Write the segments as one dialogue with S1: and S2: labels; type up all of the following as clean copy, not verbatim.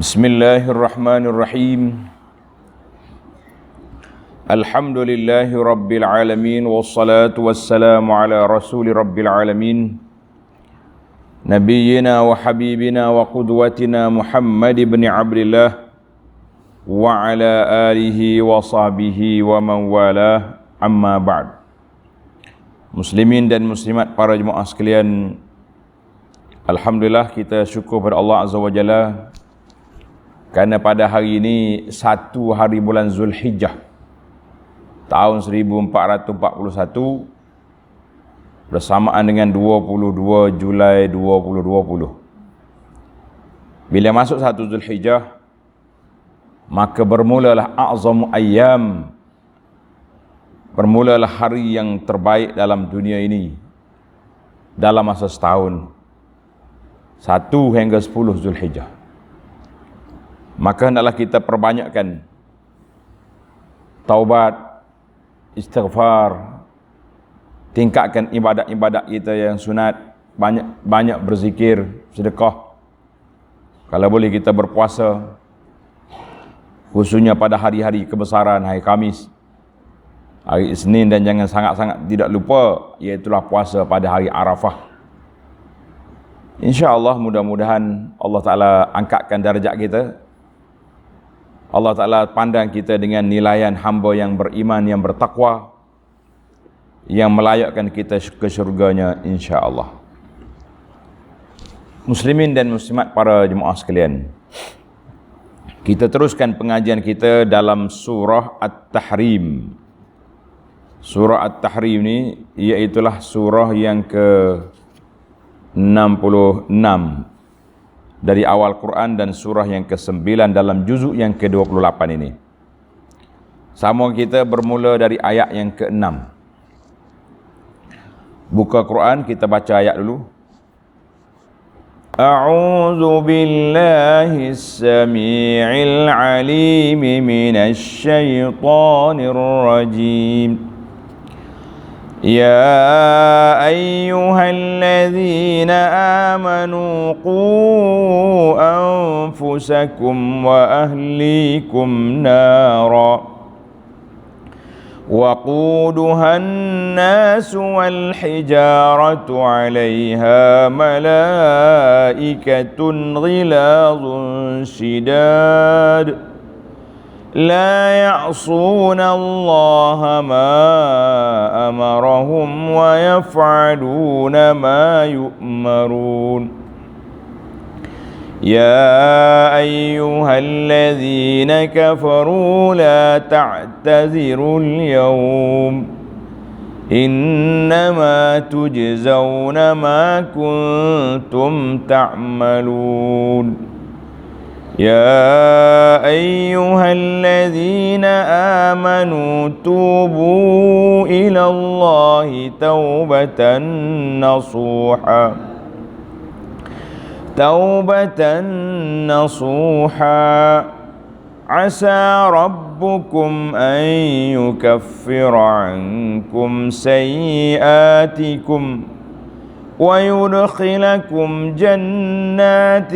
S1: Bismillahirrahmanirrahim. Alhamdulillahi rabbil alamin, wassalatu wassalamu ala rasuli rabbil alamin, nabiyyina wa habibina wa qudwatina Muhammad ibn Abdillah wa ala alihi wa sahbihi wa man walah, amma ba'd. Muslimin dan muslimat, para jemaah sekalian, alhamdulillah kita syukur kepada Allah Azza wa Jalla kerana pada hari ini 1 hari bulan Zulhijjah tahun 1441 bersamaan dengan 22 Julai 2020. Bila masuk 1 Zulhijjah, maka bermulalah a'zamu ayyam, bermulalah hari yang terbaik dalam dunia ini dalam masa setahun, 1 hingga 10 Zulhijjah. Maka hendaklah kita perbanyakkan taubat, istighfar, tingkatkan ibadat-ibadat kita yang sunat, banyak berzikir, sedekah. Kalau boleh kita berpuasa, khususnya pada hari-hari kebesaran, hari Khamis, hari Isnin, dan jangan sangat-sangat tidak lupa, iaitulah puasa pada hari Arafah. InsyaAllah mudah-mudahan Allah Ta'ala angkatkan darjat kita. Allah Ta'ala pandang kita dengan nilaian hamba yang beriman, yang bertakwa, yang melayakkan kita ke syurganya, insya-Allah. Muslimin dan muslimat, para jemaah sekalian, kita teruskan pengajian kita dalam surah At-Tahrim. Surah At-Tahrim ni iaitulah surah yang ke-66 dari awal Quran dan surah yang ke-9 dalam juzuk yang ke-28 ini. Sama kita bermula dari ayat yang ke-6. Buka Quran, kita baca ayat dulu. A'udzu billahi as-sami'il 'alim minasy syaithanir rajim. يا أيها الذين آمنوا قوا أنفسكم وأهليكم نارا وقودها الناس والحجارة عليها ملائكة غلاظ شداد لا يعصون الله ما أمرهم ويفعلون ما يؤمرون يا أيها الذين كفروا لا تعتذروا اليوم إنما تجزون ما كنتم تعملون يا أيها الذين آمنوا توبوا إلى الله توبة نصوحا عسى ربكم أن يكفر عنكم سيئاتكم ويدخلكم جنات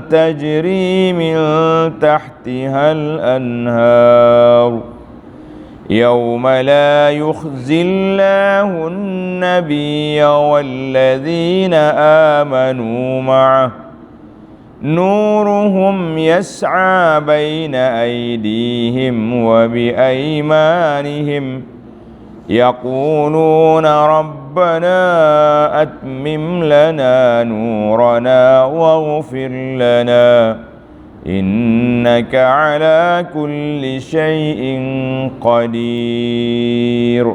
S1: تجري من تحتها الأنهار يوم لا يخزي الله النبي والذين آمنوا معه نورهم يسعى بين أيديهم وبأيمانهم يقولون ربنا أتمم لنا نورنا واغفر لنا إنك على كل شيء قدير.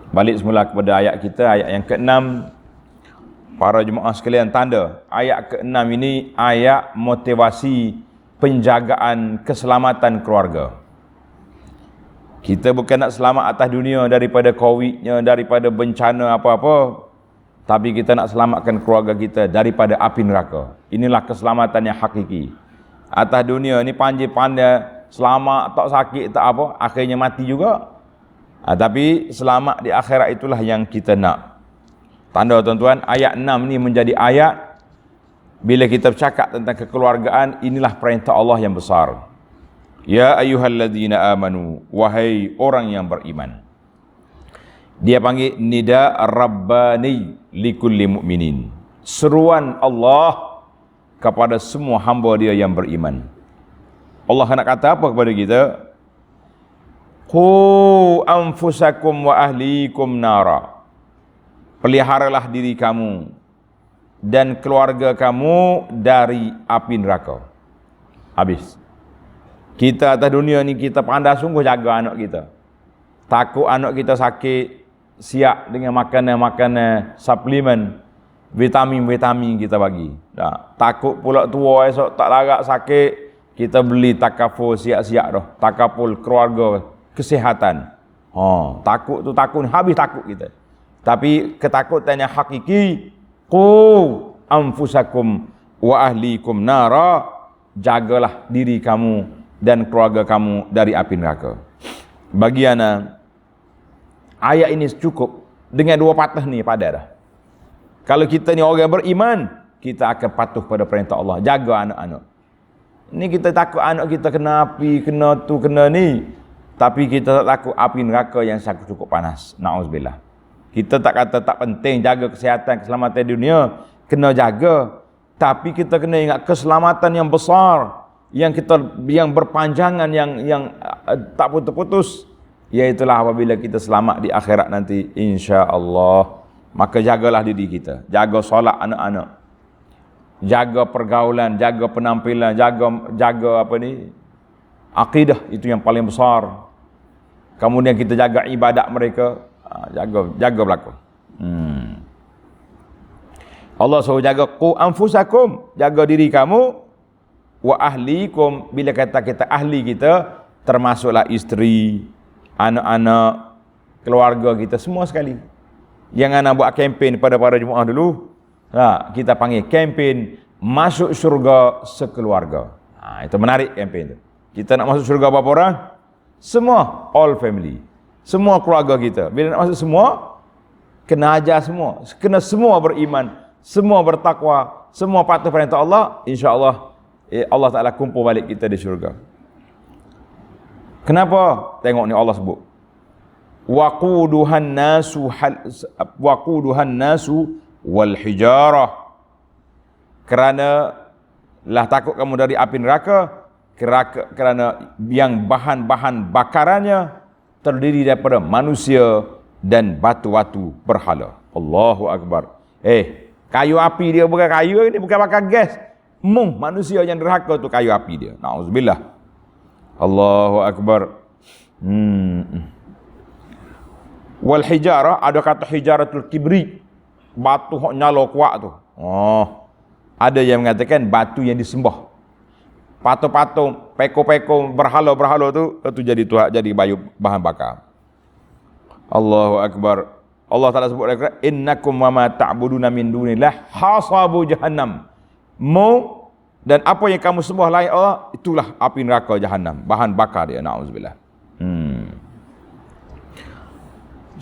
S1: Balik semula kepada ayat kita, ayat yang ke-6. Para jemaah sekalian, tanda ayat ke-6 ini ayat motivasi penjagaan keselamatan keluarga. Kita bukan nak selamat atas dunia daripada COVID-nya, daripada bencana apa-apa, tapi kita nak selamatkan keluarga kita daripada api neraka. Inilah keselamatan yang hakiki. Atas dunia ni pandai-pandai selamat, tak sakit, tak apa, akhirnya mati juga. Tapi selamat di akhirat itulah yang kita nak. Tanda tuan-tuan, ayat 6 ni menjadi ayat Bila kita bercakap tentang kekeluargaan, inilah perintah Allah yang besar. Ya ayyuhalladzina amanu, wahai orang yang beriman. Dia panggil nida rabbani likulli mu'minin. Seruan Allah kepada semua hamba dia yang beriman. Allah nak kata apa kepada kita? Qu anfusakum wa ahlikum nara. Peliharalah diri kamu dan keluarga kamu dari api neraka. Habis. Kita atas dunia ni kita pandai sungguh jaga anak kita. Takut anak kita sakit, siap dengan makanan-makanan suplemen, vitamin-vitamin kita bagi. Takut pula tua esok tak larat sakit, kita beli takaful siap-siap dah. Takaful keluarga, kesihatan. Takut tu takut, habis takut kita. Tapi ketakutan yang hakiki, qu anfusakum wa ahlikum nara, jagalah diri kamu dan keluarga kamu dari api neraka. Bagi ana, ayat ini cukup dengan dua patah ni pada dah. Kalau kita ni orang beriman, kita akan patuh pada perintah Allah, jaga anak-anak. Ni kita takut anak kita kena api, kena tu, kena ni. Tapi kita tak takut api neraka yang sangat cukup panas. Na'udzubillah. Kita tak kata tak penting jaga kesihatan, keselamatan dunia, kena jaga. Tapi kita kena ingat keselamatan yang besar, yang berpanjangan, yang tak putus-putus. Iaitulah apabila kita selamat di akhirat nanti, insya-Allah. Maka jagalah diri kita, jaga solat anak-anak, jaga pergaulan, jaga penampilan, jaga apa ni, akidah, itu yang paling besar. Kemudian kita jaga ibadat mereka, jaga berlaku. Allah suruh jaga qu anfusakum, jaga diri kamu, wa ahlikum. Bila kata kita ahli kita, termasuklah isteri, anak-anak, keluarga kita semua sekali. Yang anak buat kempen pada para jemaah dulu, kita panggil kempen masuk syurga sekeluarga. Itu menarik kempen tu. Kita nak masuk syurga berapa orang? Semua, all family, semua keluarga kita. Bila nak masuk semua, kena ajar semua, kena semua beriman, semua bertakwa, semua patuh perintah Allah. InsyaAllah Allah Ta'ala kumpul balik kita di syurga. Kenapa? Tengok ni Allah sebut, waquduhan nasu wal hijarah. Kerana lah takut kamu dari api neraka, kerana yang bahan-bahan bakarannya terdiri daripada manusia dan batu-batu berhala. Allahu Akbar. Kayu api dia bukan kayu, ini bukan bakar gas. Manusia yang derhaka tu kayu api dia. Na'udzubillah. Allahu Akbar. Wal hijarah, ada kata hijaratul kibri, batu hok nyala kuat tu. Ada yang mengatakan batu yang disembah. Patung-patung, peko-peko, berhala-berhala tu jadi tuhan, jadi bahan bakar. Allahu Akbar. Allah Ta'ala sebut lagi, innakum wa ma ta'buduna min dunillah hasabu jahannam. Dan apa yang kamu sembah lain Allah, itulah api neraka jahannam, bahan bakar dia. Na'udzubillah.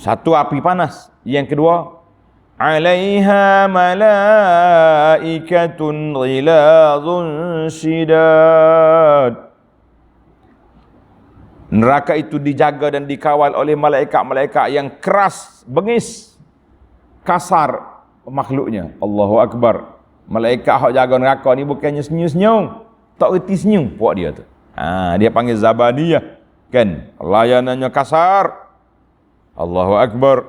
S1: Satu api panas. Yang kedua, alaiha malaikatun ghilazun syidad. Neraka itu dijaga dan dikawal oleh malaikat-malaikat yang keras, bengis, kasar makhluknya. Allahu Akbar. Malaikat hak jaga neraka ni bukannya senyum-senyum, tak erti senyum buat dia tu. Dia panggil zabaniyah, kan? Layanannya kasar. Allahu Akbar.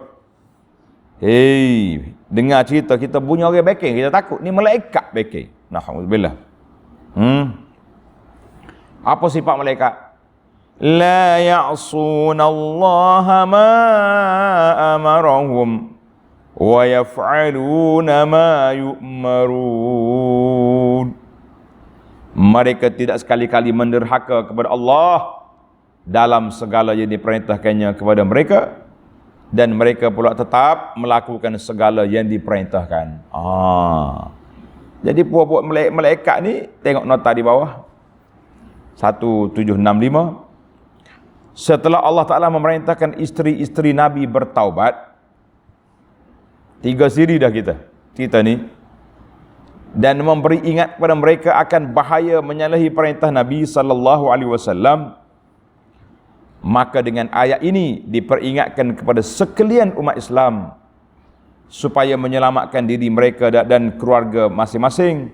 S1: Dengar cerita kita bunyi orang backing, kita takut ni malaikat backing. Na'udzubillah. Apa sifat malaikat? La ya'sunallaha ma amarahum wa yaf'aluna ma yu'marun. Mereka tidak sekali-kali menderhaka kepada Allah dalam segala yang diperintahkannya kepada mereka, dan mereka pula tetap melakukan segala yang diperintahkan. Jadi puak-puak malaikat ni, tengok nota di bawah 1765. Setelah Allah Ta'ala memerintahkan isteri-isteri Nabi bertaubat, 3 siri dah kita ni dan memberi ingat kepada mereka akan bahaya menyalahi perintah Nabi sallallahu alaihi wasallam, maka dengan ayat ini diperingatkan kepada sekalian umat Islam supaya menyelamatkan diri mereka dan keluarga masing-masing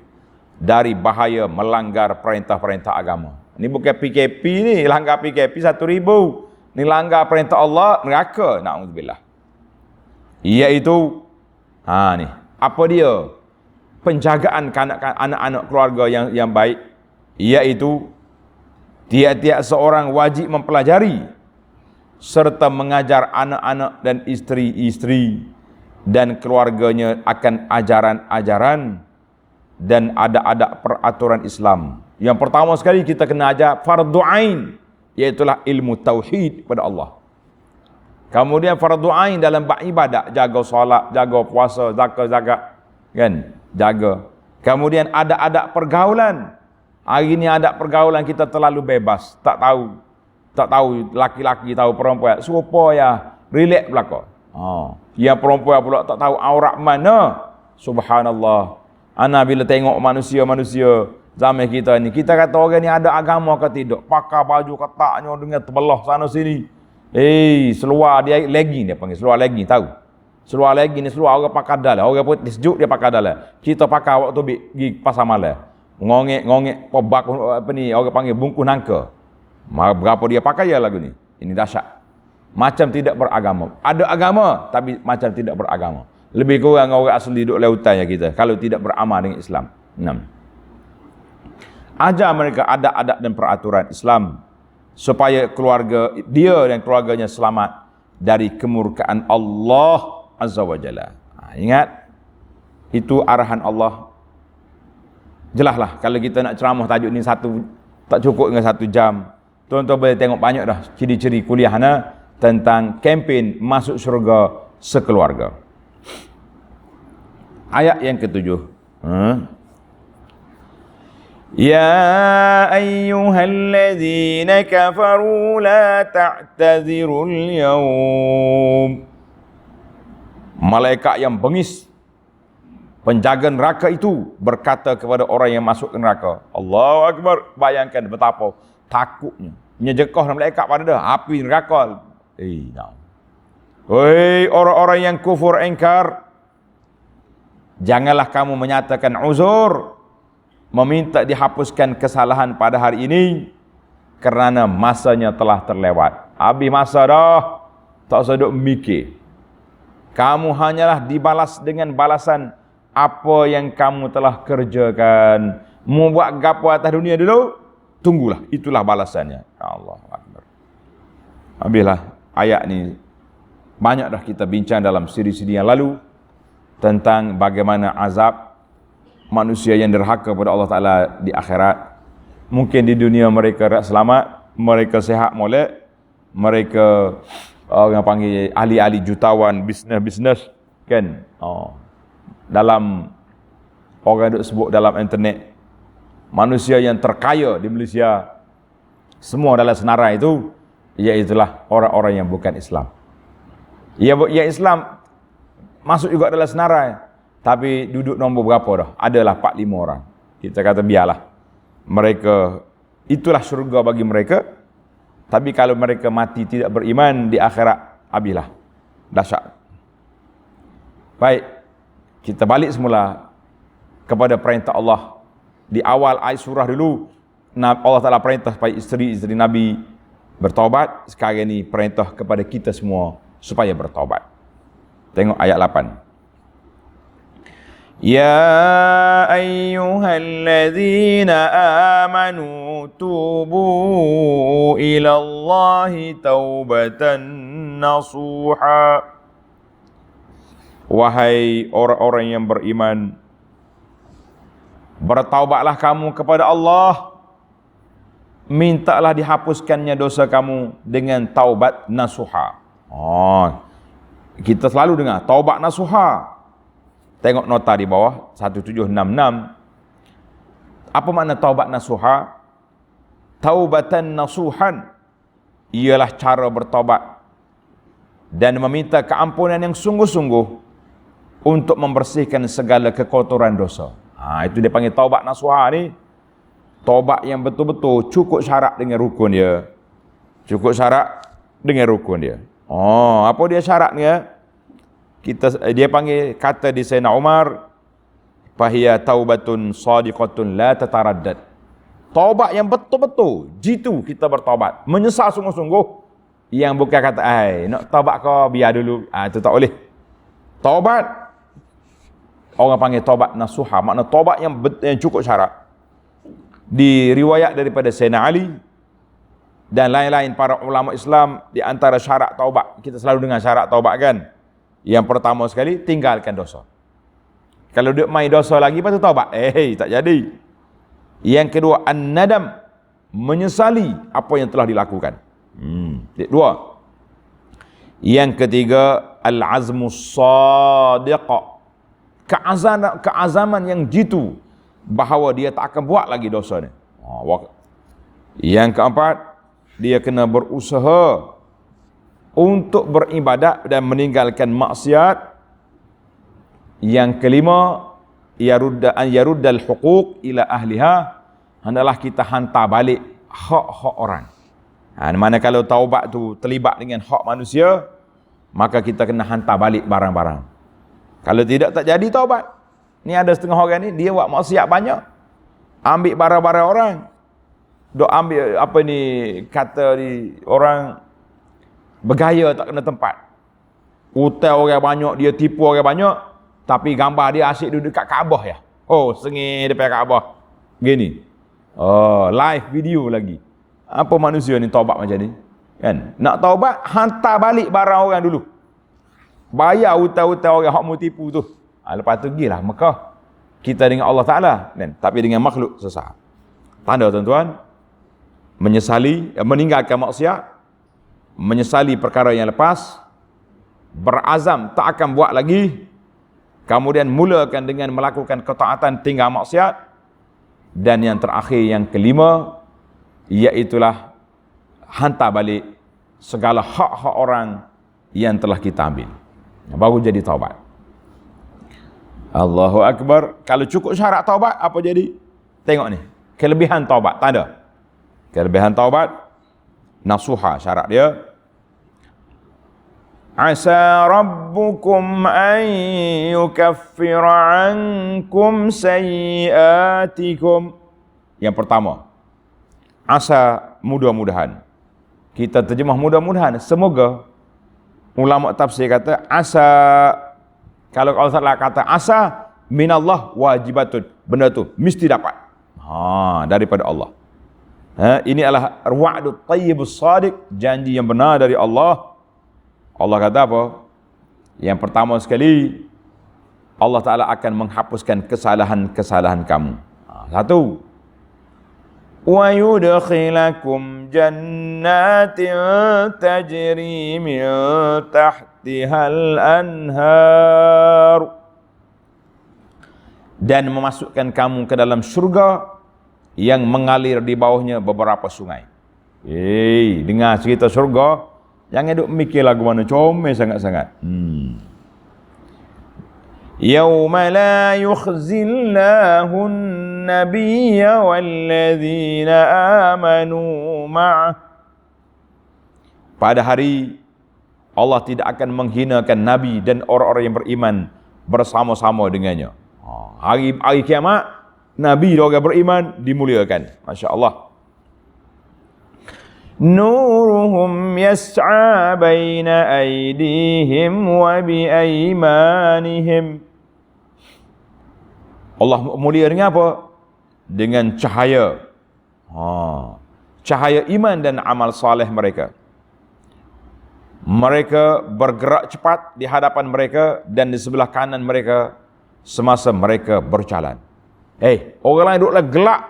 S1: dari bahaya melanggar perintah-perintah agama. Ini bukan PKP ni, langgar PKP 1,000. Ni langgar perintah Allah, neraka, na'udzubillah. Iaitu ni, apa dia? Penjagaan anak-anak keluarga yang baik, iaitu tiap-tiap seorang wajib mempelajari serta mengajar anak-anak dan isteri-isteri dan keluarganya akan ajaran-ajaran dan adab-adab peraturan Islam. Yang pertama sekali kita kena ajar fardu ain, iaitulah ilmu tauhid kepada Allah. Kemudian fardu ain dalam ibadat, jaga solat, jaga puasa, zakat, kan? Jaga. Kemudian adab-adab pergaulan. Hari ni adab pergaulan kita terlalu bebas, tak tahu laki-laki tahu perempuan, serupa ya, relax belaka. Yang perempuan pula tak tahu aurat mana. Subhanallah. Ana bila tengok manusia-manusia zaman kita ni, kita kata orang ni ada agama ke tidak, pakai baju ketaknya dengan terbelah sana sini. Seluar dia legging, dia panggil seluar legging, tahu? Seluar legging ni seluar orang pakai dalam, orang putih sejuk dia pakai dalam. Kita pakai waktu pergi pasar malam. Ngongek pobak apa ni, orang panggil bungkus nangka. Berapa dia pakai ya lagu ni? Ini dahsyat. Macam tidak beragama. Ada agama tapi macam tidak beragama. Lebih kurang orang asli duduk lautan ya kita kalau tidak beramal dengan Islam. 6. Ajar mereka adab-adab dan peraturan Islam supaya keluarga dia dan keluarganya selamat dari kemurkaan Allah Azza wa Jalla. Ingat, itu arahan Allah. Jelaslah kalau kita nak ceramah tajuk ni tak cukup dengan 1 jam. Tuan-tuan boleh tengok banyak dah ciri-ciri kuliah tentang kempen masuk syurga sekeluarga. Ayat yang ke-7. Ya ayyuhalladzina kafaru la ta'tazirul yawm. Malaikat yang bengis, penjaga neraka itu berkata kepada orang yang masuk ke neraka, Allahu Akbar. Bayangkan betapa takutnya, menyejekah malaikat pada dah api neraka. Hei orang-orang yang kufur ingkar, janganlah kamu menyatakan uzur, meminta dihapuskan kesalahan pada hari ini, kerana masanya telah terlewat. Habis masa dah, tak usah duk mikir. Kamu hanyalah dibalas dengan balasan apa yang kamu telah kerjakan. Mau buat gapo atas dunia dulu, tunggulah, itulah balasannya. Allahu Akbar. Habislah ayat ni. Banyak dah kita bincang dalam siri-siri yang lalu tentang bagaimana azab manusia yang derhaka kepada Allah Ta'ala di akhirat. Mungkin di dunia mereka selamat, mereka sehat molek, mereka orang panggil ahli-ahli jutawan, bisnes-bisnes, kan? Dalam orang duk sebut dalam internet, manusia yang terkaya di Malaysia semua dalam senarai itu, iaitulah orang-orang yang bukan Islam. Ya Islam masuk juga dalam senarai, tapi duduk nombor berapa dah? Adalah 4-5 orang. Kita kata biarlah. Mereka, itulah syurga bagi mereka. Tapi kalau mereka mati tidak beriman, di akhirat habislah. Dahsyat. Baik, kita balik semula kepada perintah Allah. Di awal ayat surah dulu, Allah Ta'ala perintah supaya isteri-isteri Nabi bertaubat. Sekarang ini perintah kepada kita semua supaya bertaubat. Tengok ayat 8. Ya ayyuhalladzina amanu tubu ilallahi taubatan nasuha. Wahai orang-orang yang beriman, bertaubatlah kamu kepada Allah, mintalah dihapuskannya dosa kamu dengan taubat nasuha. Kita selalu dengar taubat nasuha. Tengok nota di bawah 1766. Apa makna taubat nasuha? Taubatan nasuhan ialah cara bertaubat dan meminta keampunan yang sungguh-sungguh untuk membersihkan segala kekotoran dosa. Itu dia panggil taubat nasuha ni. Taubat yang betul-betul cukup syarat dengan rukun dia. Cukup syarat dengan rukun dia. Apa dia syaratnya? Dia panggil, kata di Sayyidina Umar, fahiya taubatun sadiqatun la tataraddad. Taubat yang betul-betul, jitu kita bertaubat, menyesal sungguh-sungguh. Yang bukan kata, nak taubat kau biar dulu. Itu tak boleh. Taubat, orang panggil taubat nasuha, makna taubat yang cukup syarat. Diriwayat daripada Sayyidina Ali dan lain-lain para ulama Islam, di antara syarat taubat, kita selalu dengar syarat taubat kan. Yang pertama sekali, tinggalkan dosa. Kalau dia main dosa lagi, lepas tu taubat, tak jadi. Yang kedua, an-nadam, menyesali apa yang telah dilakukan. Dua. Yang ketiga, al-azmus sadiqa, keazaman yang jitu bahawa dia tak akan buat lagi dosa ni. Yang keempat, dia kena berusaha untuk beribadat dan meninggalkan maksiat. Yang kelima, yaruddal huquq ila ahliha, hendaklah kita hantar balik hak-hak orang. Mana kalau taubat tu terlibat dengan hak manusia, maka kita kena hantar balik barang-barang. Kalau tidak, tak jadi taubat. Ni ada setengah orang ni, dia buat maksiat banyak, ambil barang-barang orang. Dok ambil kata orang bergaya tak kena tempat. Hutang orang banyak, dia tipu orang banyak, tapi gambar dia asyik duduk dekat Kaabah ya. Sengih depan Kaabah. Gini. Live video lagi. Apa manusia ni taubat macam ni? Kan? Nak taubat, hantar balik barang orang dulu. Bayar hutang-hutang orang hak mu tipu tu. Lepas tu gilah Mekah. Kita dengan Allah Ta'ala, kan? Tapi dengan makhluk sesat. Tanda tuan-tuan, meninggalkan maksiat, menyesali perkara yang lepas, berazam tak akan buat lagi, kemudian mulakan dengan melakukan ketaatan, tinggal maksiat, dan yang terakhir, yang kelima, iaitulah hantar balik segala hak-hak orang yang telah kita ambil. Baru jadi taubat. Allahu Akbar. Kalau cukup syarat taubat, apa jadi? Tengok ni, kelebihan taubat, tanda. Kelebihan taubat, nasuha syarat dia. Asa rabbukum an yukaffira ankum sayyiatikum. Yang pertama, asa, mudah-mudahan. Kita terjemah mudah-mudahan, semoga. Ulama tafsir kata asa, kalau Allah Ta'ala kata asa, minallah wajibatun, benda tu mesti dapat daripada Allah. Ini adalah wa'dut tayyibus sadiq, janji yang benar dari Allah. Allah kata apa? Yang pertama sekali, Allah Ta'ala akan menghapuskan kesalahan-kesalahan kamu. Satu, wa yudkhilakum jannatin tajri min tahtihal anhar, dan memasukkan kamu ke dalam syurga yang mengalir di bawahnya beberapa sungai. Dengar cerita syurga, jangan duk mikir lagu mana comel sangat-sangat. Yauma la yukhzillahu an-nabiyya walladzina amanu ma'ah. Pada hari Allah tidak akan menghinakan Nabi dan orang-orang yang beriman bersama-sama dengannya. Hari kiamat, Nabi dan orang beriman dimuliakan. Masya Allah. Nuruhum yas'a baina aydihim wa bi aymanihim. Allah mulia dengan apa? Dengan cahaya. Cahaya iman dan amal saleh mereka. Mereka bergerak cepat di hadapan mereka dan di sebelah kanan mereka semasa mereka berjalan. Orang lain duduklah gelap.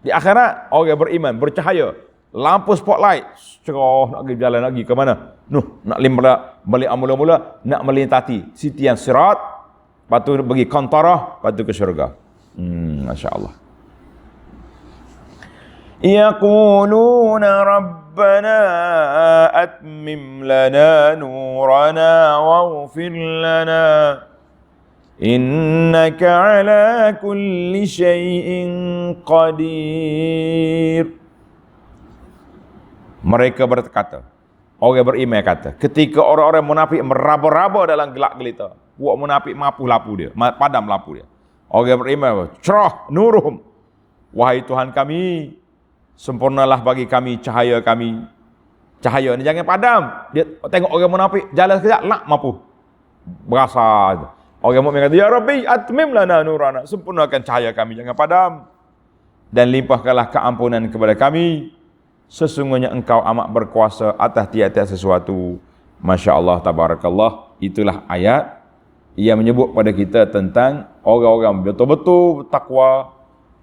S1: Di akhirat, orang beriman bercahaya. Lampu spotlight, cerah, nak pergi jalan lagi ke mana? Nak balik mula-mula, nak melintasi sitian sirat, lepas tu pergi kantarah, lepas tu ke syurga. Masya Allah. Yaquluna rabbana atmim lana nurana waghfir lana innaka ala kulli syai'in qadir. Mereka berkata, orang beriman kata, ketika orang-orang munafik meraba-raba dalam gelap gelita, buat munafik mapu lapu dia, padam lapu dia. Orang beriman, cerah nuruhum, wahai Tuhan kami, sempurnalah bagi kami cahaya kami. Cahaya ni jangan padam. Dia tengok orang munafik jalan sekejap lak mapu. Berasa. Orang mukmin kata, ya Rabbi atmim lana nurana, sempurnakan cahaya kami, jangan padam. Dan limpahkanlah keampunan kepada kami. Sesungguhnya engkau amat berkuasa atas tiap-tiap sesuatu. Masya Allah, tabarakallah. Itulah ayat yang menyebut pada kita tentang orang-orang betul-betul takwa,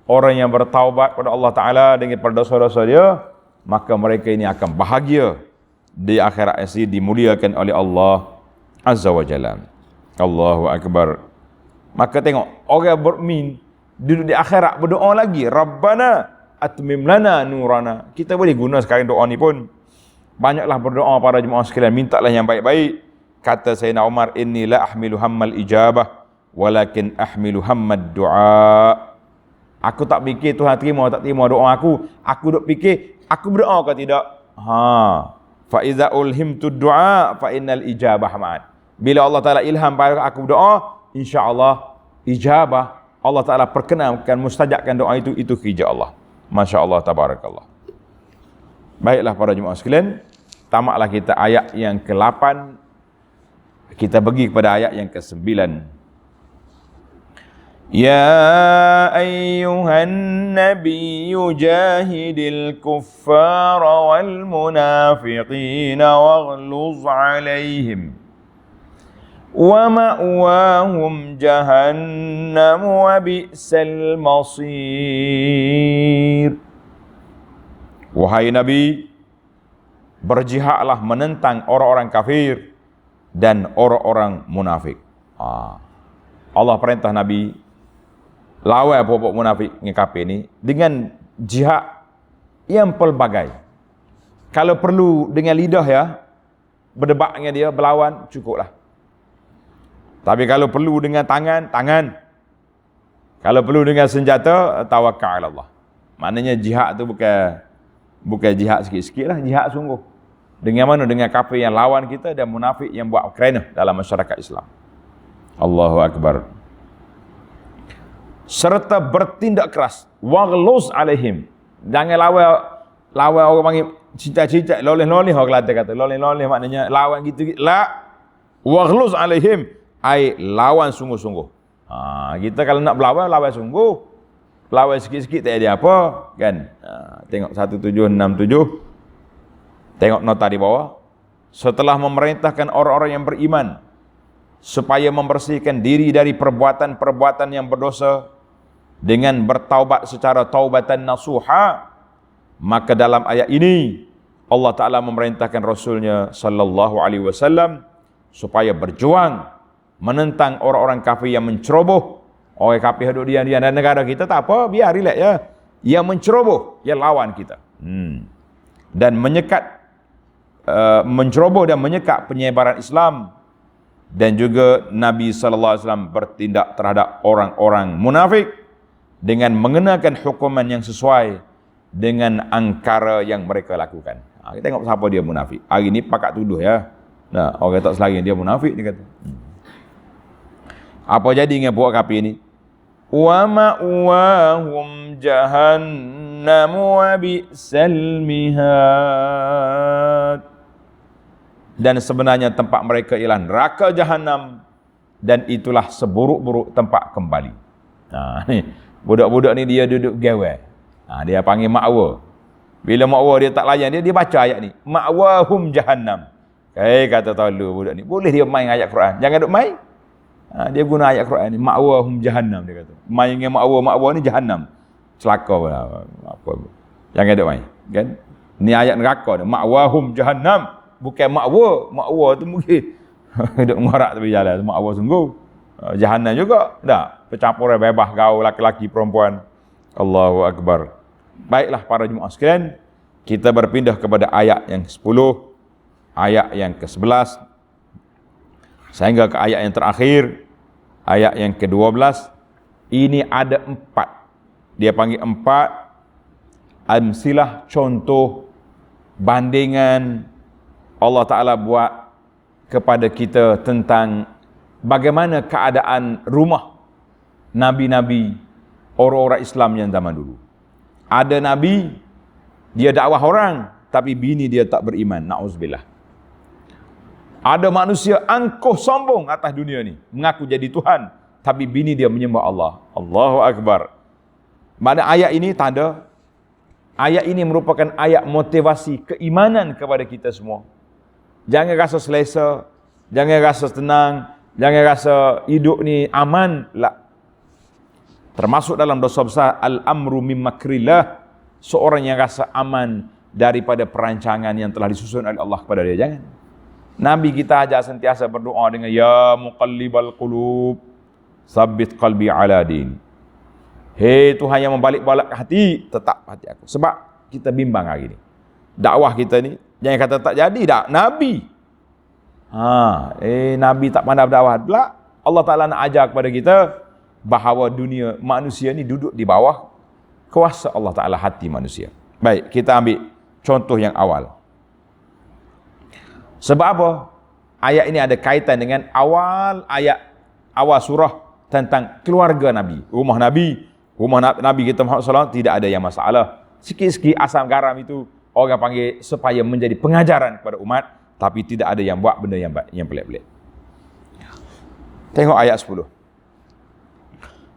S1: orang yang bertaubat kepada Allah Ta'ala dengan dosa-dosa dia, maka mereka ini akan bahagia di akhirat ini, dimuliakan oleh Allah Azza wa Jalla. Allahu Akbar. Maka tengok, orang bermin duduk di akhirat berdoa lagi, Rabbana atmim lana nurana. Kita boleh guna sekarang doa ni pun. Banyaklah berdoa para jemaah sekalian, mintalah yang baik-baik. Kata Sayyidina Umar, inni la ahmilu hammal ijabah walakin ahmilu hammad du'a. Aku tak fikir Tuhan terima tak terima doa aku. Aku duk fikir aku berdoa ke tidak. Fa iza ulhimtu du'a fa innal ijabah ma'at. Bila Allah Taala ilham pada aku berdoa, insya-Allah ijabah, Allah Taala perkenankan mustajabkan doa itu kerja Allah. Masya Allah, tabarakallah. Baiklah para jemaah sekalian, tamatlah kita ayat yang ke-8. Kita pergi kepada ayat yang ke-9. Ya ayyuhan nabiyyu jahidil kuffara wal munafiqina waghluz alaihim wa ma'wahum jahannam wa bi'sal masir. Wahai Nabi, berjihadlah menentang orang-orang kafir dan orang-orang munafik. Allah perintah Nabi lawan pokok munafik dengan kafir ni dengan jihad yang pelbagai. Kalau perlu dengan lidah ya, berdebat dengan dia, berlawan, cukuplah. Tapi kalau perlu dengan tangan, tangan. Kalau perlu dengan senjata, tawakkal Allah. Maknanya jihad tu bukan jihad sikit-sikit lah, jihad sungguh. Dengan mana? Dengan kafir yang lawan kita dan munafik yang buat kerana dalam masyarakat Islam. Allahu Akbar. Serta bertindak keras. Waghluz alaihim. Jangan lawan orang panggil cicak-cicak, loleh-loleh orang Kelantan kata. Loleh-loleh maknanya lawan gitu. La. Waghluz alaihim. Lawan sungguh-sungguh. Kita kalau nak berlawan, lawan sungguh. Lawan sikit-sikit tak ada apa, kan? Tengok 1767. Tengok nota di bawah. Setelah memerintahkan orang-orang yang beriman supaya membersihkan diri dari perbuatan-perbuatan yang berdosa dengan bertaubat secara taubatan nasuha, maka dalam ayat ini Allah Ta'ala memerintahkan Rasulnya sallallahu alaihi wasallam supaya berjuang menentang orang-orang kafir yang menceroboh. Orang kafir duduk diam dan negara kita tak apa, biar relax ya. Yang menceroboh, yang lawan kita. Dan menceroboh dan menyekat penyebaran Islam. Dan juga Nabi sallallahu alaihi wasallam bertindak terhadap orang-orang munafik dengan mengenakan hukuman yang sesuai dengan angkara yang mereka lakukan. Kita tengok siapa dia munafik. Hari ni pakat tuduh ya. Nah, orang tak selari dia munafik dia kata. Apa jadi dengan buat kafir ni? Wa ma'wahum jahannam wa bi'sal mihad. Dan sebenarnya tempat mereka ialah neraka jahanam dan itulah seburuk-buruk tempat kembali. Ni budak-budak ni dia duduk gawe. Dia panggil ma'wa. Bila ma'wa dia tak layan dia baca ayat ni. Ma'wahum jahannam. Kata tolu budak ni. Boleh dia main ayat Quran. Jangan duk main. Dia guna ayat Quran ni, ma'wahum jahannam dia kata. Main dengan ma'wa ni jahannam. Celaka apa. Jangan ada main, kan? Ni ayat neraka ni, ma'wahum jahannam, bukan ma'wa. Ma'wa tu mungkin duk ngorak tepi jalan, ma'wa sungguh. Jahannam juga. Tak, percampuran bebas gaul laki-laki perempuan. Allahu Akbar. Baiklah para jemaah sekalian, kita berpindah kepada ayat yang ke-10, ayat yang ke-11 sehingga ke ayat yang terakhir, Ayat yang ke-12, ini ada 4. Dia panggil 4 amsilah, contoh, bandingan Allah Ta'ala buat kepada kita tentang bagaimana keadaan rumah Nabi-Nabi, orang-orang Islam yang zaman dulu. Ada Nabi, dia dakwah orang, tapi bini dia tak beriman, na'udzubillah. Ada manusia angkuh sombong atas dunia ni, mengaku jadi Tuhan, tapi bini dia menyembah Allah. Allahu Akbar. Mana ayat ini tanda, ayat ini merupakan ayat motivasi keimanan kepada kita semua. Jangan rasa selesa, jangan rasa tenang, jangan rasa hidup ni aman. La. Termasuk dalam dosa besar al-amru mim makrillah, seorang yang rasa aman daripada perancangan yang telah disusun oleh Allah kepada dia. Jangan. Nabi kita ajak sentiasa berdoa dengan ya muqallibal qulub sabbit qalbi ala din. Hei Tuhan yang membalik-balik hati, tetap hati aku. Sebab kita bimbang hari ni. Dakwah kita ni jangan kata tak jadi dah. Nabi. Nabi tak pandai berdakwah pula. Allah Taala nak ajar kepada kita bahawa dunia manusia ni duduk di bawah kuasa Allah Taala hati manusia. Baik, kita ambil contoh yang awal. Sebab apa? Ayat ini ada kaitan dengan awal ayat, awal surah tentang keluarga Nabi. Rumah Nabi kita Muhammad SAW tidak ada yang masalah. Sikit-sikit asam garam itu orang panggil supaya menjadi pengajaran kepada umat, tapi tidak ada yang buat benda yang pelik-pelik. Tengok ayat 10.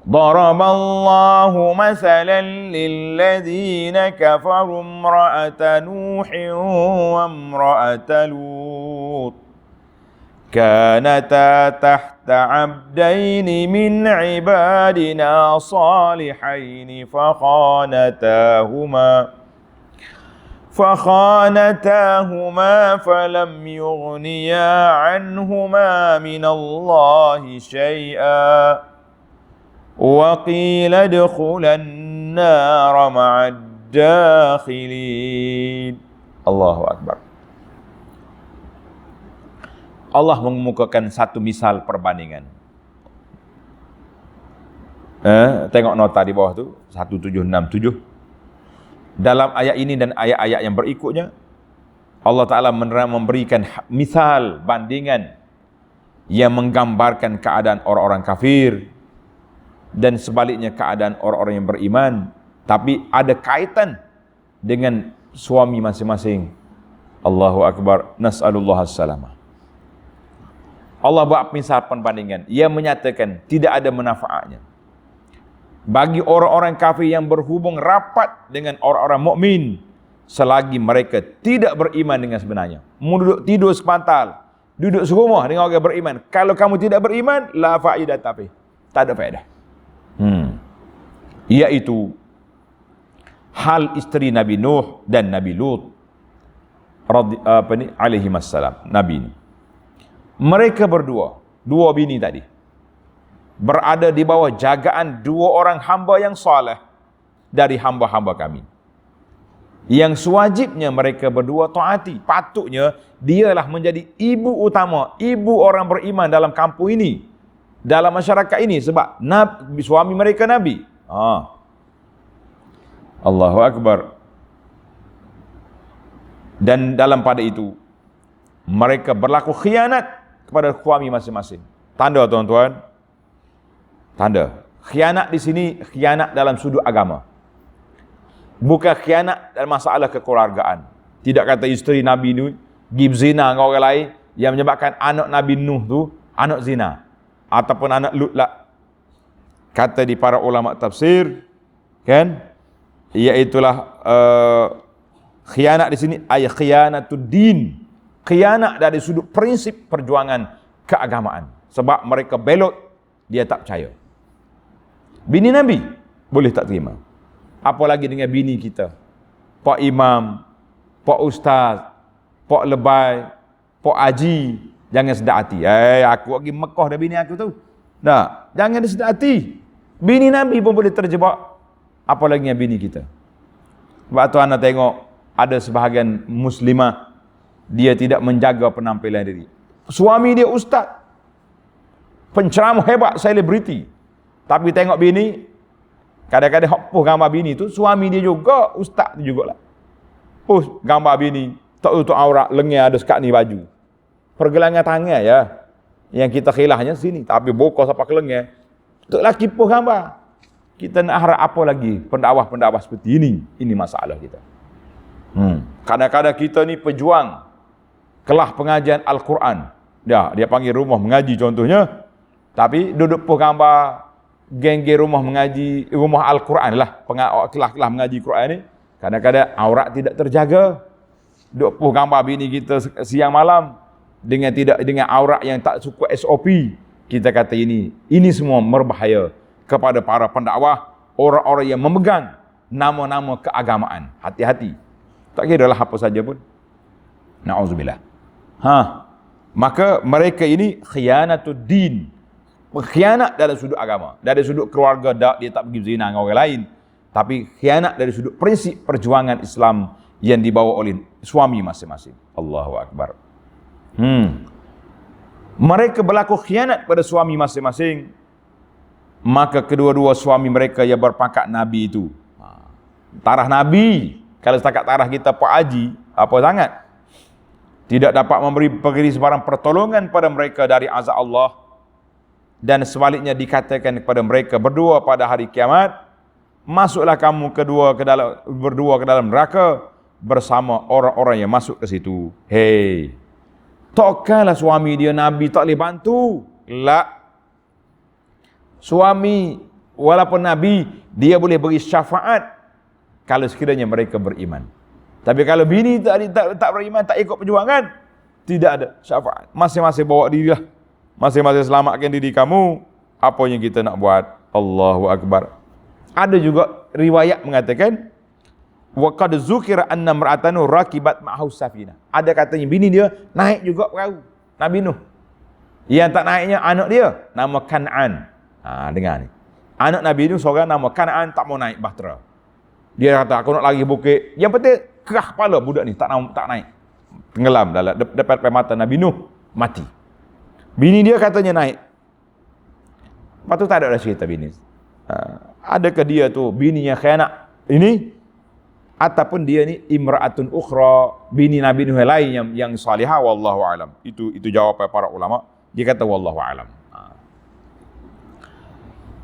S1: Daraballahu masalan lilladzina kafaru imra'ata Nuhin wa imra'ata Lut kanata tahta 'abdaini min 'ibadina salihaini فخانتاهما فلم يغنيا عنهما من الله شيئا وقيل ادخلا النار مع الداخلين. Allahu Akbar. Allah mengemukakan satu misal perbandingan. Tengok nota di bawah tu 1767. Dalam ayat ini dan ayat-ayat yang berikutnya, Allah Ta'ala memberikan misal bandingan yang menggambarkan keadaan orang-orang kafir dan sebaliknya keadaan orang-orang yang beriman, tapi ada kaitan dengan suami masing-masing. Allahu Akbar. Nas'alullah as-salamah. Allah buat misal perbandingan. Ia menyatakan tidak ada manfaatnya bagi orang-orang kafir yang berhubung rapat dengan orang-orang mukmin selagi mereka tidak beriman dengan sebenarnya. Duduk tidur sepantal, duduk serumah dengan orang beriman. Kalau kamu tidak beriman, la faedah, tapi tak ada faedah. Iaitu hal isteri Nabi Nuh dan Nabi Lut alaihi wassalam. Nabi ini, mereka berdua, dua bini tadi, berada di bawah jagaan dua orang hamba yang saleh dari hamba-hamba kami, yang sewajibnya mereka berdua taati. Patutnya dialah menjadi ibu utama, ibu orang beriman dalam kampung ini, dalam masyarakat ini, sebab suami mereka Nabi. Allahu Akbar. Dan dalam pada itu mereka berlaku khianat kepada suami masing-masing. Tanda tuan-tuan, tanda. Khianat di sini khianat dalam sudut agama. Bukan khianat dalam masalah kekeluargaan. Tidak kata isteri Nabi Nuh pergi zina dengan orang lain yang menyebabkan anak Nabi Nuh tu anak zina ataupun anak Lut lah. Kata di para ulama tafsir, kan, iaitulah khianat di sini ay khiyanatud din. Khianat dari sudut prinsip perjuangan keagamaan. Sebab mereka belot, dia tak percaya. Bini Nabi boleh tak terima, apalagi dengan bini kita, pak imam, pak ustaz, pak lebay, pak haji. Jangan sedap hati. Aku pergi Mekah dah bini aku tu. Nah, jangan sedap hati. Bini Nabi pun boleh terjebak, apalagi dengan bini kita. Sebab tu anda tengok ada sebahagian muslimah, dia tidak menjaga penampilan diri. Suami dia ustaz, penceramah hebat, selebriti. Tapi tengok bini, kadang-kadang hok post gambar bini tu, suami dia juga, ustaz tu jugalah. Post gambar bini, tak tutup aurat, lengan ada sekat ni baju. Pergelangan tangan ya, yang kita khilafnya sini. Tapi bokor sampai ke lengan, tok laki post gambar. Kita nak harap apa lagi pendakwah-pendakwah seperti ini? Ini masalah kita. Kadang-kadang kita ni pejuang kelas pengajian Al-Quran. Dia panggil rumah mengaji contohnya. Tapi duduk post gambar geng-geng rumah mengaji, rumah Al-Quran lah. Kelas-kelas mengaji Quran ni. Kadang-kadang aurat tidak terjaga. Duduk post gambar bini kita siang malam. Dengan aurat yang tak cukup SOP. Kita kata ini semua berbahaya kepada para pendakwah, orang-orang yang memegang nama-nama keagamaan. Hati-hati. Tak kira lah apa saja pun. Na'udzubillah. Maka mereka ini khiyanatud din. Khianat dalam sudut agama. Dari sudut keluarga, dia tak pergi zina dengan orang lain. Tapi khianat dari sudut prinsip perjuangan Islam yang dibawa oleh suami masing-masing. Allahu Akbar. Mereka berlaku khianat pada suami masing-masing. Maka kedua-dua suami mereka yang berpangkat Nabi itu. Tarah Nabi. Kalau setakat tarah kita Pak Haji, apa sangat? Tidak dapat memberi sebarang pertolongan pada mereka dari azab Allah. Dan sebaliknya dikatakan kepada mereka berdua pada hari kiamat, masuklah kamu berdua ke dalam neraka bersama orang-orang yang masuk ke situ. Hei, takkanlah suami dia Nabi tak boleh bantu? La. Suami walaupun Nabi, dia boleh beri syafaat kalau sekiranya mereka beriman. Tapi kalau bini tak beriman, tak ikut perjuangan, tidak ada syafaat. Masing-masing bawa diri lah. Masing-masing selamatkan diri kamu. Apa yang kita nak buat? Allahu Akbar. Ada juga riwayat mengatakan, wa qad zukira anna mar'atanu rakibat ma'ahu safina. Ada katanya bini dia naik juga perahu Nabi Nuh. Yang tak naiknya anak dia, nama Kan'an. Dengar ni. Anak Nabi Nuh seorang nama Kan'an tak mau naik bahtera. Dia kata, aku nak lari bukit. Yang penting kerah kepala budak ni tak naik. Tenggelam dalam depan mata Nabi Nuh, mati. Bini dia katanya naik. Lepas tu tak ada cerita bini. Adakah dia tu bini yang khianat ini, ataupun dia ni imra'atun ukhra, bini Nabi Nuh lain yang salihah? Wallahu alam. Itu jawapan para ulama. Dia kata wallahu alam.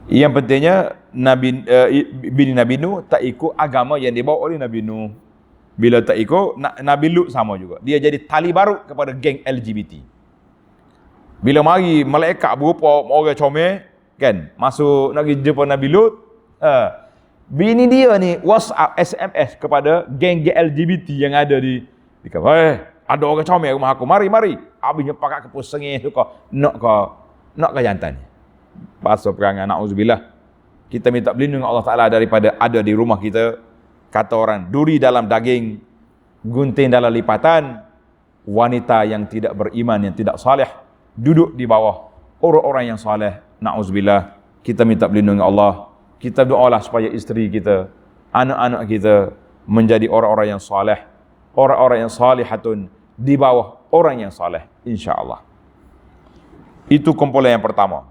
S1: Yang pentingnya bini Nabi Nuh tak ikut agama yang dibawa oleh Nabi Nuh. Bila tak ikut, Nabi Lut sama juga. Dia jadi tali baru kepada geng LGBT. Bila mari malaikat berupa orang comel, kan, masuk nak pergi jumpa Nabi Lut, bini dia ni WhatsApp, SMS kepada geng LGBT yang ada di ada orang comel rumah aku, mari. Habisnya pakat ke sengih tu kau nak ke jantan ni. Pasal perangai, na'udzubillah. Kita minta perlindungan Allah Ta'ala daripada ada di rumah kita, kata orang, duri dalam daging, gunting dalam lipatan, wanita yang tidak beriman, yang tidak saleh, duduk di bawah orang-orang yang saleh. Na'udzubillah. Kita minta perlindungan Allah. Kita doalah supaya isteri kita, anak-anak kita menjadi orang-orang yang saleh, orang-orang yang salihatun di bawah orang yang saleh, insya-Allah. Itu kumpulan yang pertama.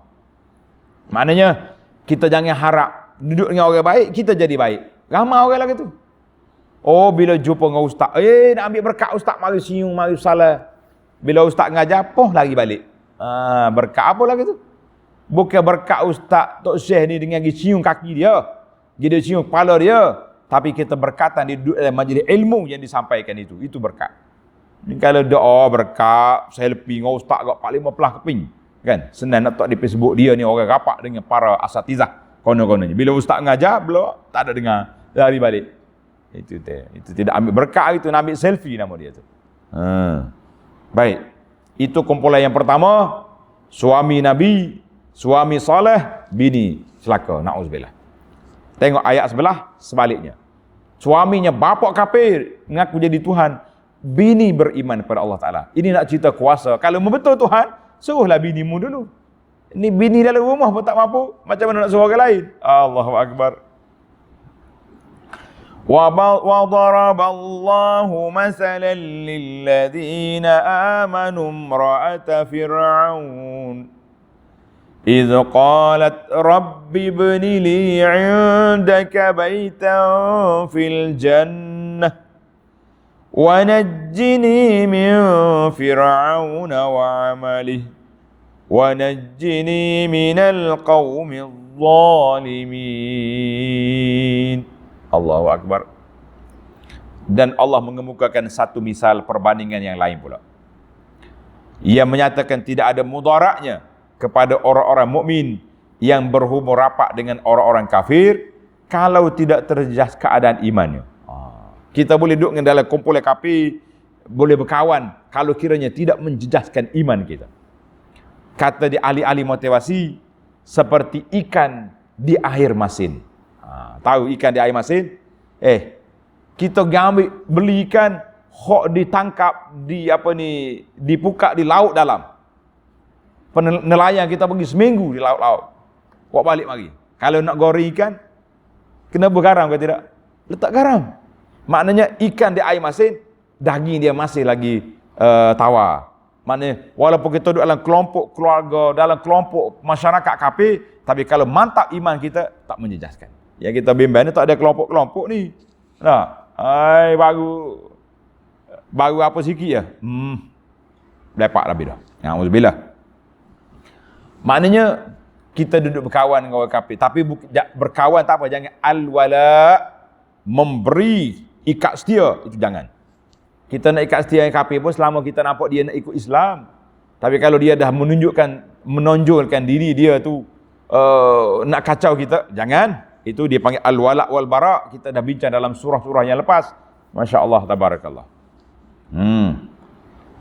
S1: Maknanya kita jangan harap duduk dengan orang baik kita jadi baik. Ramai orang lagi tu. Oh, bila jumpa dengan ustaz, nak ambil berkat ustaz, mari senyum, mari salah. Bila ustaz ngajar, poh lari balik. Berkat apa lagi tu? Bukan berkat ustaz Tok Syekh ni dengan cium kaki dia, dia cium kepala dia, tapi kita berkatan di dalam majlis ilmu yang disampaikan itu berkat. Ni kalau doa berkat, selfie dengan ustaz kat 45 keping. Kan? Senang nak tak di Facebook dia ni orang rapat dengan para asatizah kono-kononnya. Bila ustaz ngajar, belum tak ada dengar, lari balik. Itu tidak ambil berkat, itu nak ambil selfie nama dia tu. Baik. Itu kumpulan yang pertama, suami Nabi, suami soleh, bini celaka. Na'udzubillah. Tengok ayat sebelah, sebaliknya. Suaminya bapak kafir, ngaku jadi Tuhan, bini beriman kepada Allah Ta'ala. Ini nak cerita kuasa. Kalau membetul Tuhan, suruhlah binimu dulu. Ini bini dalam rumah pun tak mampu, macam mana nak suruh orang lain? Allahu Akbar. وَضَرَبَ اللَّهُ مَثَلًا لِلَّذِينَ آمَنُوا امْرَأَةَ فِرْعَوْنَ إذ قالت رب ابن لي عندك بيتا في الجنة ونجني من فرعون وعمله ونجني من القوم الظالمين. Allahu Akbar. Dan Allah mengemukakan satu misal perbandingan yang lain pula. Ia menyatakan tidak ada mudaratnya kepada orang-orang mukmin yang berhubung rapat dengan orang-orang kafir kalau tidak terjejas keadaan imannya. Kita boleh duduk dalam kumpulan kafir, boleh berkawan kalau kiranya tidak menjejaskan iman kita. Kata di ahli-ahli motivasi, seperti ikan di air masin. Tahu ikan di air masin? Kita ambil beli ikan, hok ditangkap dipukak di laut dalam. Nelayan kita pergi seminggu di laut-laut, buat balik mari. Kalau nak goreng ikan, kena bergaram ke tidak? Letak garam. Maknanya ikan di air masin, daging dia masih lagi tawar. Maknanya walaupun kita duduk dalam kelompok keluarga, dalam kelompok masyarakat kafir, tapi kalau mantap iman kita, tak menjejaskan. Yang kita bimbang ni tak ada kelompok-kelompok ni. Nah, baru apa sikit je. Lepak dah bila. Alhamdulillah. Maknanya kita duduk berkawan dengan orang kafir, tapi berkawan tak apa, jangan al-wala, memberi ikat setia, itu jangan. Kita nak ikat setia yang kafir pun selama kita nampak dia nak ikut Islam. Tapi kalau dia dah menonjolkan diri dia tu nak kacau kita, jangan. Itu dia panggil al-wala wal bara. Kita dah bincang dalam surah-surah yang lepas. Masya-Allah, tabarakallah.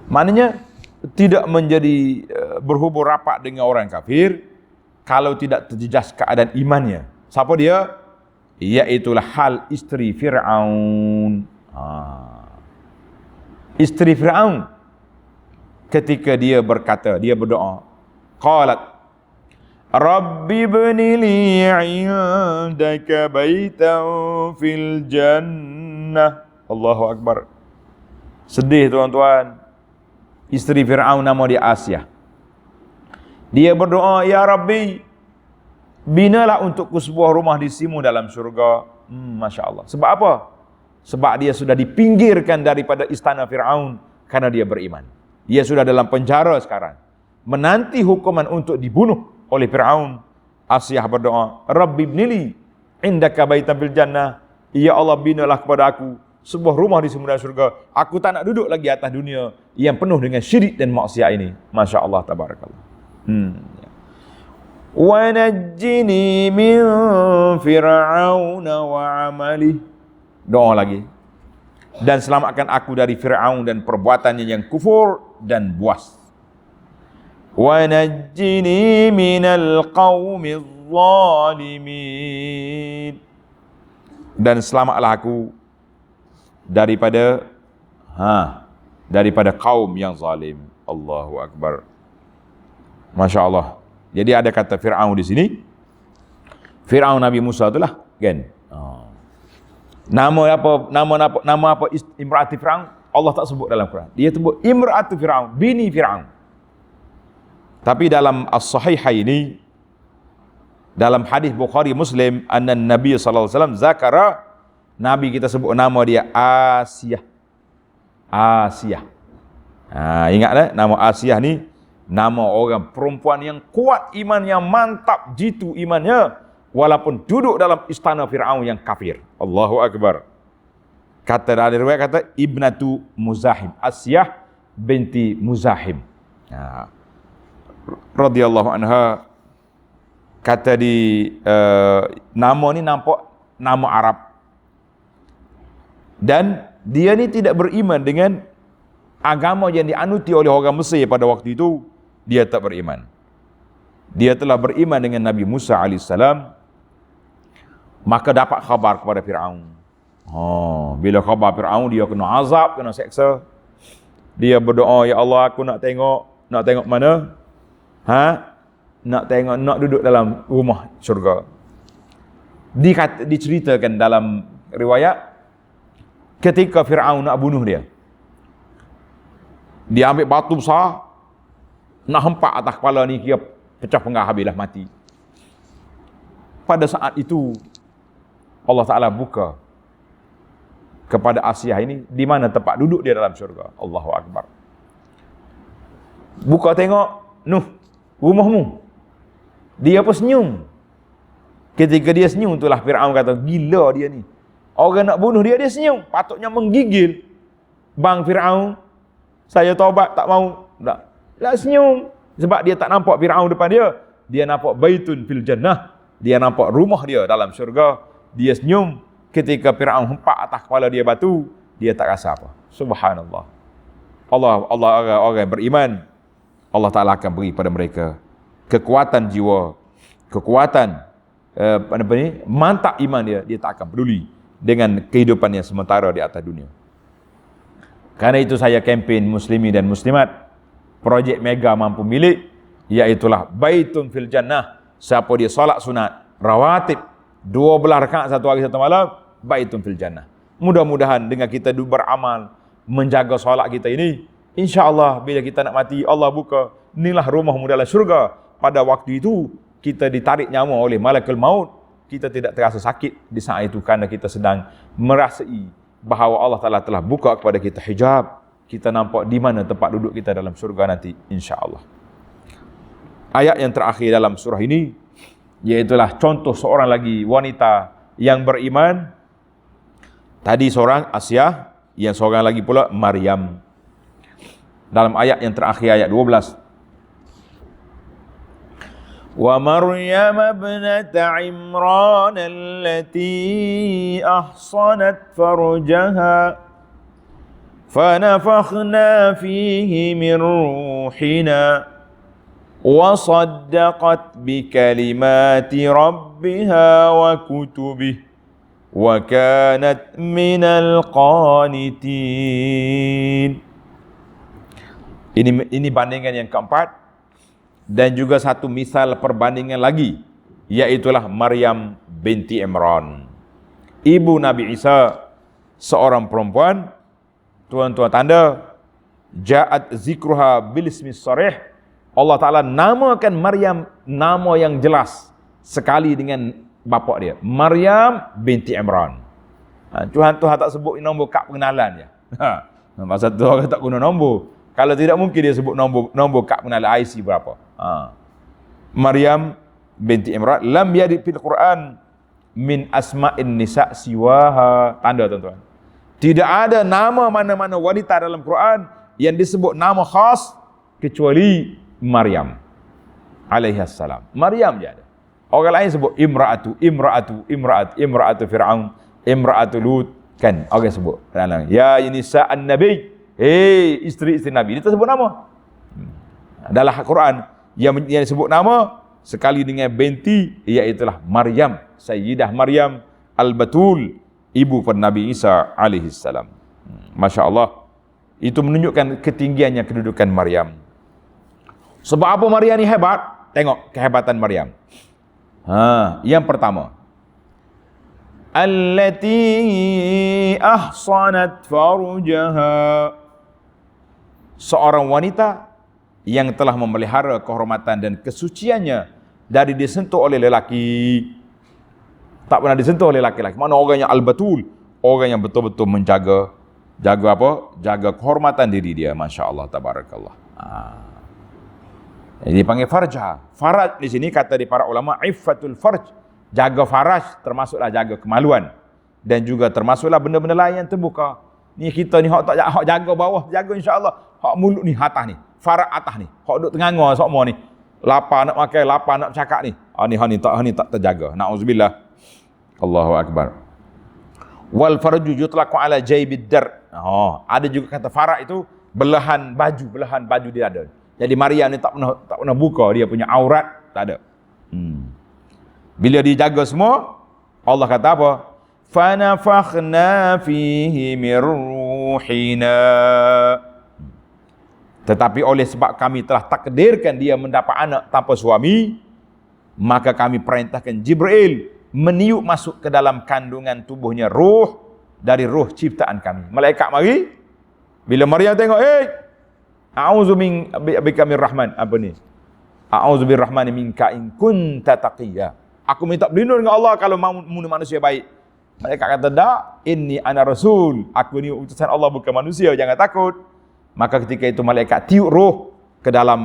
S1: Maknanya tidak menjadi berhubung rapat dengan orang kafir kalau tidak terjejas keadaan imannya. Siapa dia? Iaitulah hal isteri Fir'aun. Isteri Fir'aun ketika dia berkata, dia berdoa, qalat Rabbi ibni li 'indaka baitan fil jannah. Allahu Akbar. Sedih tuan-tuan. Isteri Fir'aun nama dia Asiyah. Dia berdoa, ya Rabbi, binalah untukku sebuah rumah di simu dalam syurga. Masya Allah. Sebab apa? Sebab dia sudah dipinggirkan daripada istana Fir'aun karena dia beriman. Dia sudah dalam penjara sekarang, menanti hukuman untuk dibunuh oleh Fir'aun. Asiyah berdoa, Rabbi ibnili indaka baitan fil jannah. Ya Allah, binalah kepada aku sebuah rumah di semudra syurga. Aku tak nak duduk lagi atas dunia yang penuh dengan syirik dan maksiat ini. Masya Allah, tabarakallah. Wa najjini min fir'aun wa amali. Doa lagi. Dan selamatkan aku dari Fir'aun dan perbuatannya yang kufur dan buas. Wa najjini minal qaumiz zalimin. Dan selamatlah aku daripada kaum yang zalim. Allahu Akbar. Masya Allah. Jadi ada kata Fir'aun di sini. Fir'aun Nabi Musa itulah, kan? Nama apa imra'ati Fir'aun? Allah tak sebut dalam Quran. Dia sebut imra'atu Fir'aun, bini Fir'aun. Tapi dalam As-Sahihaini, dalam hadis Bukhari Muslim, anna Nabi sallallahu alaihi wasallam zakara, Nabi kita sebut nama dia Asiyah. Asiyah. Ingat tak? Nama Asiyah ni nama orang perempuan yang kuat iman, yang mantap jitu imannya, walaupun duduk dalam istana Fir'aun yang kafir. Allahu Akbar. Kata dari riwayat kata ibnatu Muzahim, Asiyah binti Muzahim. Radhiyallahu anha. Kata di nama ni nampak nama Arab. Dan dia ni tidak beriman dengan agama yang dianuti oleh orang Mesir pada waktu itu. Dia tak beriman. Dia telah beriman dengan Nabi Musa AS. Maka dapat khabar kepada Fir'aun. Bila khabar Fir'aun, dia kena azab, kena seksa. Dia berdoa, ya Allah, aku nak tengok mana? Nak duduk dalam rumah syurga. Diceritakan dalam riwayat, ketika Fir'aun nak bunuh dia, dia ambil batu besar, nak hempak atas kepala ni, kira pecah pengar habislah mati. Pada saat itu Allah Ta'ala buka kepada Asiyah ini di mana tempat duduk dia dalam syurga. Allahu Akbar. Buka tengok, Nuh, rumahmu. Dia pun senyum. Ketika dia senyum itulah Fir'aun kata, gila dia ni. Orang nak bunuh dia senyum. Patutnya menggigil. Bang Fir'aun, saya taubat tak mau. Tak senyum. Sebab dia tak nampak Fir'aun depan dia. Dia nampak baitun fil jannah. Dia nampak rumah dia dalam syurga. Dia senyum. Ketika Fir'aun hempak atas kepala dia batu, dia tak rasa apa. Subhanallah. Orang yang beriman, Allah Ta'ala akan beri pada mereka kekuatan jiwa, kekuatan mantap iman dia tak akan peduli dengan kehidupan yang sementara di atas dunia. Karena itu saya kempen muslimi dan muslimat, projek mega mampu milik, iaitulah baitun fil jannah. Siapa dia solat sunat rawatib 12 rakaat satu hari satu malam, baitun fil jannah. Mudah-mudahan dengan kita beramal menjaga solat kita ini, insya-Allah bila kita nak mati, Allah buka, inilah rumahmu dalam syurga. Pada waktu itu kita ditarik nyawa oleh malakul maut. Kita tidak terasa sakit di saat itu kerana kita sedang merasai bahawa Allah Ta'ala telah buka kepada kita hijab. Kita nampak di mana tempat duduk kita dalam syurga nanti, insya-Allah. Ayat yang terakhir dalam surah ini iaitulah contoh seorang lagi wanita yang beriman. Tadi seorang Asiyah, yang seorang lagi pula Maryam. Dalam ayat yang terakhir, ayat 12. وَمَرْيَمَ ابْنَتَ عِمْرَانَ الَّتِي أَحْصَنَتْ فَرْجَهَا فَنَفَخْنَا فِيهِ مِنْ رُوحِنَا وَصَدَّقَتْ بِكَلِمَاتِ رَبِّهَا وَكُتُبِهِ وَكَانَتْ مِنَ الْقَانِتِينَ. Ini bandingan yang keempat. Dan juga satu misal perbandingan lagi, iaitulah Maryam binti Imran, ibu Nabi Isa, seorang perempuan. Tuan-tuan tanda, ja'at zikruha bil ismi sharih. Allah Ta'ala namakan Maryam nama yang jelas sekali dengan bapa dia, Maryam binti Imran. Tuhan tak sebut nombor kad pengenalan dia. Masa tu orang tak guna nombor. Kalau tidak mungkin dia sebut nombor kad pengenalan IC berapa. Maryam binti Imran lam yarid fil Quran min asma'in nisa siwaha. Tanda tuan-tuan, tidak ada nama mana-mana wanita dalam Quran yang disebut nama khas kecuali Maryam alaihissalam. Maryam je ada. Orang lain sebut imra'atu Fir'aun, imra'atu Lut, kan orang sebut. Ya nisa an-nabi, isteri-isteri Nabi, dia tak sebut nama. Dalam Quran yang disebut nama sekali dengan binti, iaitulah Maryam, Sayyidah Maryam Al-Batul, ibu pada Nabi Isa alaihissalam. Masya Allah. Itu menunjukkan ketinggiannya kedudukan Maryam. Sebab apa Maryam ni hebat? Tengok kehebatan Maryam. Yang pertama, allati ahsanat farjaha, seorang wanita yang telah memelihara kehormatan dan kesuciannya dari disentuh oleh lelaki. Tak pernah disentuh oleh laki-laki. Mana orang yang al-batul, orang yang betul-betul menjaga jaga kehormatan diri dia. Masya Allah, tabarakallah. Jadi dipanggil farjah. Faraj di sini kata di para ulama, iffatul farj, jaga faraj termasuklah jaga kemaluan, dan juga termasuklah benda-benda lain yang terbuka. Ni kita ni hak jaga bawah, jaga insya-Allah. Hak mulut ni atas ni, faraj atas ni, hak duk tenganga semua ni. Lapar nak makan, lapar nak bercakap ni. Ni tak terjaga. Nauzubillah. Allahu akbar. Wal farju yutlaqu ala jaybid dar. Ada juga kata faraj itu belahan baju di dada. Jadi Maryam ni tak pernah buka dia punya aurat, tak ada. Bila dijaga semua, Allah kata apa? Fanafakhna fihi min ruhina. Tetapi oleh sebab kami telah takdirkan dia mendapat anak tanpa suami, maka kami perintahkan Jibril meniup masuk ke dalam kandungan tubuhnya ruh dari ruh ciptaan kami. Malaikat mari, bila Maryam tengok, a'udzu bika mir rahman, apa ni? A'udzu birrahmani minka in kunta taqiyya. Aku minta berlindung dengan Allah kalau manusia baik. Malaikat kata, "Tak, inni ana rasul." Aku ni utusan Allah, bukan manusia, jangan takut. Maka ketika itu malaikat tiup roh ke dalam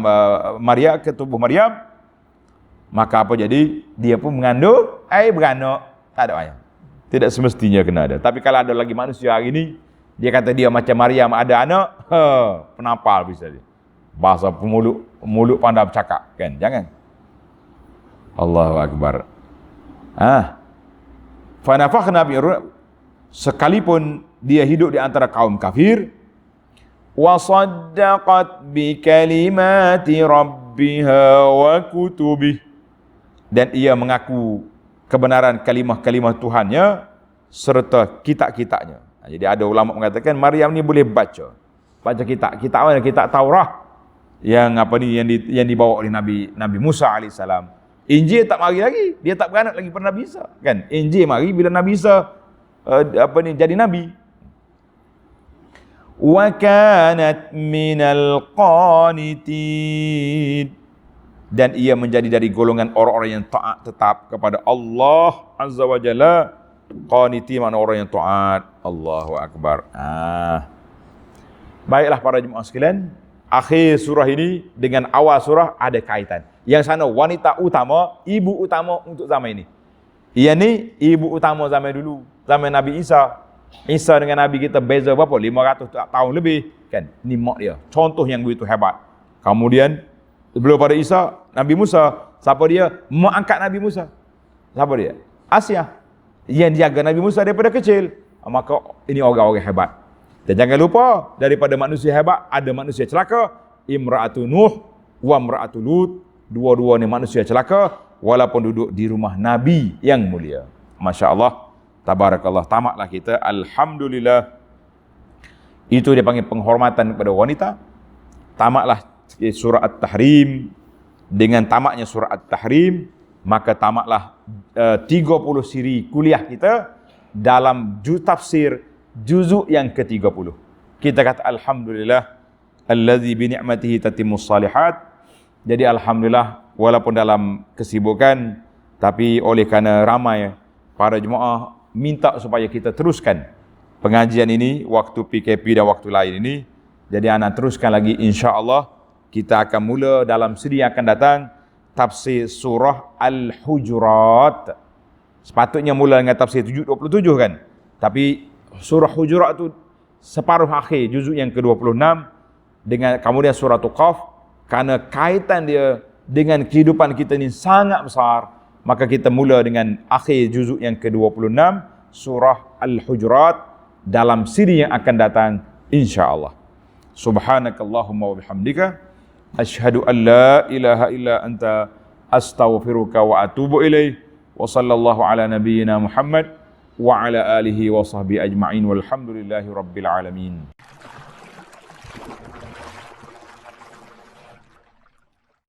S1: Maryam, ke tubuh Maryam. Maka apa jadi? Dia pun mengandung air beranak. Tak ada ayam. Tidak semestinya kena ada. Tapi kalau ada lagi manusia hari ini, dia kata dia macam Maryam ada anak, penampal bisa dia. Bahasa mulut pandai bercakap, kan? Jangan. Allahu Akbar. Fa nafakhna bi ruh, sekalipun dia hidup di antara kaum kafir, wa saddaqat bi kalimati rabbiha wa kutubih, dan ia mengaku kebenaran kalimah-kalimah Tuhannya serta kitab-kitabnya. Jadi ada ulama mengatakan Maryam ni boleh baca kitab. Kitab mana? Kitab Taurat yang yang dibawa oleh Nabi Musa alaihissalam. Injil tak mari lagi, dia tak beranak lagi pada Nabi Isa, kan? Injil mari bila Nabi Isa jadi nabi. Wa kanat minal qanitin, dan ia menjadi dari golongan orang-orang yang taat tetap kepada Allah Azza wa Jalla. Qanitin makna orang yang taat. Allahu Akbar. Baiklah para jemaah sekalian, akhir surah ini dengan awal surah ada kaitan. Yang sana wanita utama, ibu utama untuk zaman ini. Ia ni ibu utama zaman dulu, zaman Nabi Isa. Isa dengan Nabi kita beza berapa? 500 tahun lebih, kan? Ni mak dia. Contoh yang begitu hebat. Kemudian sebelum pada Isa, Nabi Musa. Siapa dia? Mak angkat Nabi Musa. Siapa dia? Asia. Yang jaga Nabi Musa daripada kecil. Maka ini orang-orang hebat. Dan jangan lupa, daripada manusia hebat, ada manusia celaka. Imra'atu Nuh wa imra'atu Lut. Dua-dua ni manusia celaka, walaupun duduk di rumah Nabi yang mulia. Masya Allah, tabarakallah, tamatlah kita. Alhamdulillah. Itu dia panggil penghormatan kepada wanita. Tamatlah surah At-Tahrim. Dengan tamatnya surah At-Tahrim, maka tamatlah 30 siri kuliah kita dalam tafsir juzuk yang ke-30. Kita kata alhamdulillah allazi bi ni'matihi tatimmus salihat. Jadi alhamdulillah, walaupun dalam kesibukan, tapi oleh kerana ramai para jemaah minta supaya kita teruskan pengajian ini waktu PKP dan waktu lain ini. Jadi anak teruskan lagi, insya-Allah kita akan mula dalam siri yang akan datang tafsir surah Al-Hujurat. Sepatutnya mula dengan tafsir 27 kan. Tapi surah Hujurat tu separuh akhir juzuk yang ke-26, dengan kemudian surah Qaf, kerana kaitan dia dengan kehidupan kita ni sangat besar, maka kita mula dengan akhir juzuk yang ke-26 surah Al-Hujurat dalam siri yang akan datang, insya-Allah. Subhanakallahumma wa bihamdika asyhadu an la ilaha illa anta astaghfiruka wa atubu ilaik. Wa sallallahu ala nabiyyina Muhammad wa ala alihi wa sahbihi ajma'in walhamdulillahi rabbil alamin.